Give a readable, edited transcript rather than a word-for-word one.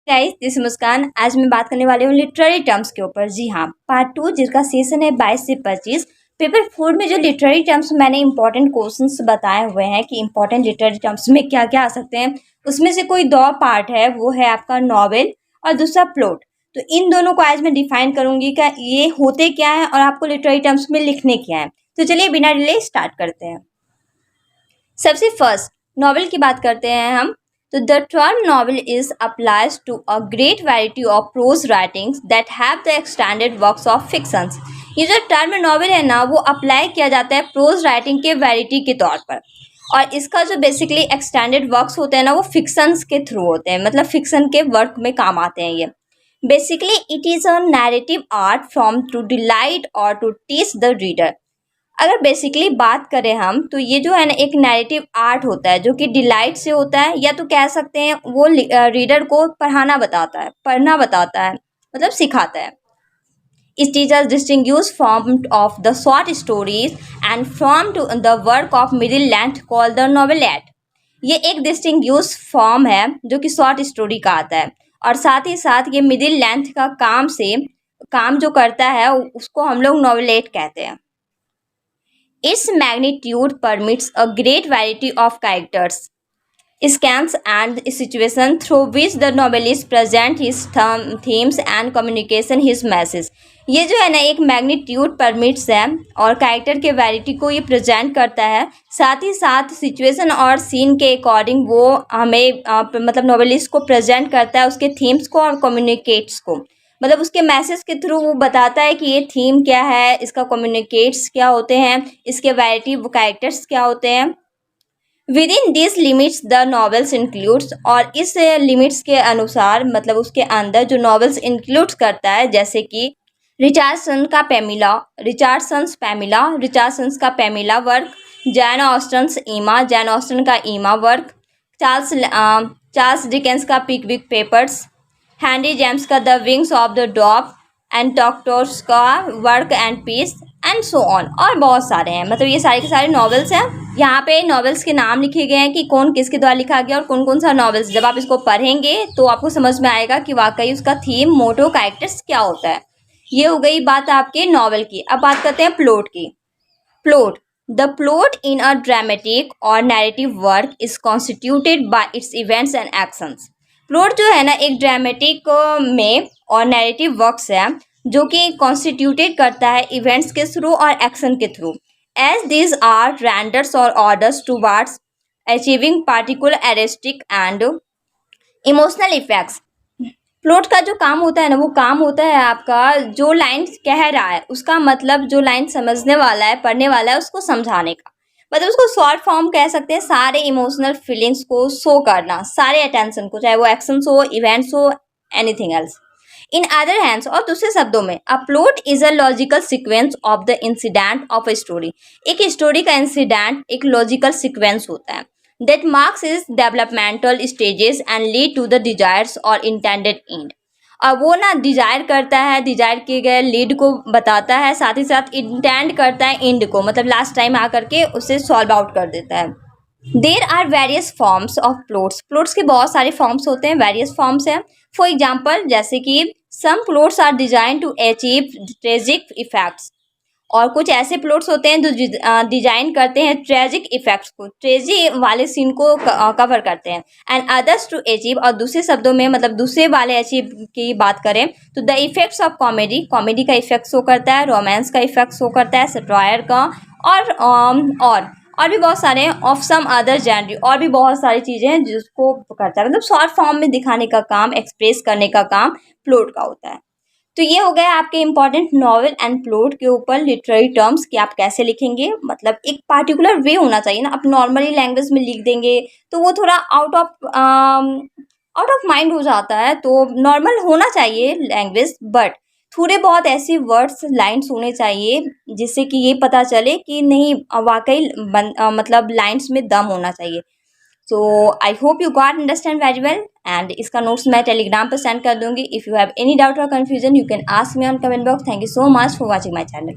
Guys, this मुस्कान। आज मैं बात करने वाली हूँ लिटरेरी टर्म्स के ऊपर। जी हाँ, पार्ट 2 जिसका सेशन है 22 से 25। पेपर 4 में जो लिटरेरी टर्म्स मैंने इंपॉर्टेंट क्वेश्चंस बताए हुए हैं कि इंपॉर्टेंट लिटरेरी टर्म्स में क्या क्या आ सकते हैं, उसमें से कोई दो पार्ट है, वो है आपका नॉवेल और दूसरा प्लॉट। तो इन दोनों को आज मैं डिफाइन करूंगी कि ये होते क्या है और आपको लिटरेरी टर्म्स में लिखने क्या है। तो चलिए बिना डिले स्टार्ट करते हैं। सबसे फर्स्ट नॉवेल की बात करते हैं हम। तो the term novel is applies to a great variety of prose writings that have the extended works of fictions. ये जो टर्म नॉवेल है ना, वो अप्लाई किया जाता है प्रोज राइटिंग के वैरायटी के तौर पर। और इसका जो बेसिकली एक्सटेंडेड वर्क्स होते हैं ना, वो फिक्शंस के थ्रू होते हैं, मतलब फिक्शन के वर्क में काम आते हैं ये। Basically it is a narrative art from to delight और टू टीच द रीडर। अगर बेसिकली बात करें हम, तो ये जो है ना एक नैरेटिव आर्ट होता है जो कि डिलाइट से होता है, या तो कह सकते हैं वो रीडर को पढ़ना बताता है, मतलब सिखाता है। It is a distinguished form of the short stories and from to the work of middle length called the novelette। ये एक डिस्टिंग्यूश फॉर्म है जो कि शॉर्ट स्टोरी का आता है, और साथ ही साथ ये मिडिल लेंथ का काम जो करता है उसको हम लोग नॉवेलेट कहते हैं। Its magnitude permits a great variety of characters, scans and situations through which the novelist present his themes and communication his message। ये जो है ना एक मैग्नीट्यूड परमिट्स है और कैरेक्टर के वैरायटी को ये प्रेजेंट करता है, साथ ही साथ सिचुएशन और सीन के अकॉर्डिंग वो हमें मतलब नॉवेलिस्ट को प्रेजेंट करता है, उसके थीम्स को और कम्युनिकेट्स को, मतलब उसके मैसेज के थ्रू वो बताता है कि ये थीम क्या है, इसका कम्युनिकेट्स क्या होते हैं, इसके वैरायटी वो कैरेक्टर्स क्या होते हैं। With in this limits the novels includes, और इस लिमिट्स के अनुसार मतलब उसके अंदर जो नॉवेल्स इंक्लूड्स करता है, जैसे कि रिचार्डसन का पैमिला वर्क, जैन ऑस्टन का ईमा वर्क, चार्ल्स डिकेंस का पिकविक पेपर्स, हैंडी जेम्स का the wings of the dove, and doctors का war and peace, and so on, और बहुत सारे हैं। मतलब ये सारे के सारे नॉवेल्स हैं। यहाँ पे नॉवेल्स के नाम लिखे गए हैं कि कौन किसके द्वारा लिखा गया और कौन कौन सा नॉवेल्स। जब आप इसको पढ़ेंगे तो आपको समझ में आएगा कि वाकई उसका थीम, मोटो, कैरेक्टर्स क्या होता है। ये हो गई बात आपके नॉवेल की। अब बात करते हैं प्लॉट की। Plot the plot in a dramatic or narrative work is constituted by its events and actions. Plot जो है ना एक ड्रामेटिक में और नैरेटिव वर्क्स है जो कि कॉन्स्टिट्यूटेड करता है इवेंट्स के थ्रू और एक्शन के through, as these are renders और orders towards achieving particular artistic and emotional effects. Plot का जो काम होता है ना, वो काम होता है आपका जो लाइन कह रहा है उसका मतलब, जो लाइन समझने वाला है, पढ़ने वाला है, उसको समझाने का, मतलब उसको शॉर्ट फॉर्म कह सकते हैं। सारे इमोशनल फीलिंग्स को शो करना, सारे अटेंशन को, चाहे वो एक्शंस हो, इवेंट्स हो, anything else. In other hands, और दूसरे शब्दों में, a plot is a logical sequence of the incident of a story. एक स्टोरी का इंसिडेंट एक लॉजिकल सीक्वेंस होता है that marks its developmental stages and lead to the desires or intended end। और वो ना डिजायर करता है, डिजायर किए गए लीड को बताता है, साथ ही साथ इंटेंड करता है एंड को, मतलब लास्ट टाइम आकर के उसे सॉल्व आउट कर देता है। There are various forms of plots. Plots के बहुत सारे फॉर्म्स होते हैं, वेरियस फॉर्म्स हैं। फॉर एग्जाम्पल, जैसे कि some plots are design to achieve tragic effects, और कुछ ऐसे प्लॉट्स होते हैं जो डिजाइन करते हैं ट्रेजिक इफेक्ट्स को, ट्रेजी वाले सीन को कवर करते हैं। एंड अदर्स टू अचीव, और दूसरे शब्दों में मतलब दूसरे वाले अचीव की बात करें तो the effects of comedy, comedy का इफेक्ट शो करता है, रोमांस का इफेक्ट शो करता है, सटायर का, और भी बहुत सारे ऑफ सम अदर जेनरी, और भी बहुत सारी चीज़ें हैं जिसको करता है, मतलब शॉर्ट फॉर्म में दिखाने का काम, एक्सप्रेस करने का काम प्लॉट का होता है। तो ये हो गया आपके इंपॉर्टेंट नॉवेल एंड प्लॉट के ऊपर लिटरेरी टर्म्स कि आप कैसे लिखेंगे। मतलब एक पार्टिकुलर वे होना चाहिए ना, आप नॉर्मली लैंग्वेज में लिख देंगे तो वो थोड़ा आउट ऑफ माइंड हो जाता है। तो नॉर्मल होना चाहिए लैंग्वेज, बट थोड़े बहुत ऐसी वर्ड्स, लाइन्स होने चाहिए जिससे कि ये पता चले कि नहीं वाकई मतलब लाइन्स में दम होना चाहिए। So I hope you got understand very well, and इसका नोट्स मैं टेलीग्राम पर सेंड कर दूंगी। If you have any doubt or confusion you can ask me on comment box. Thank you so much for watching my channel.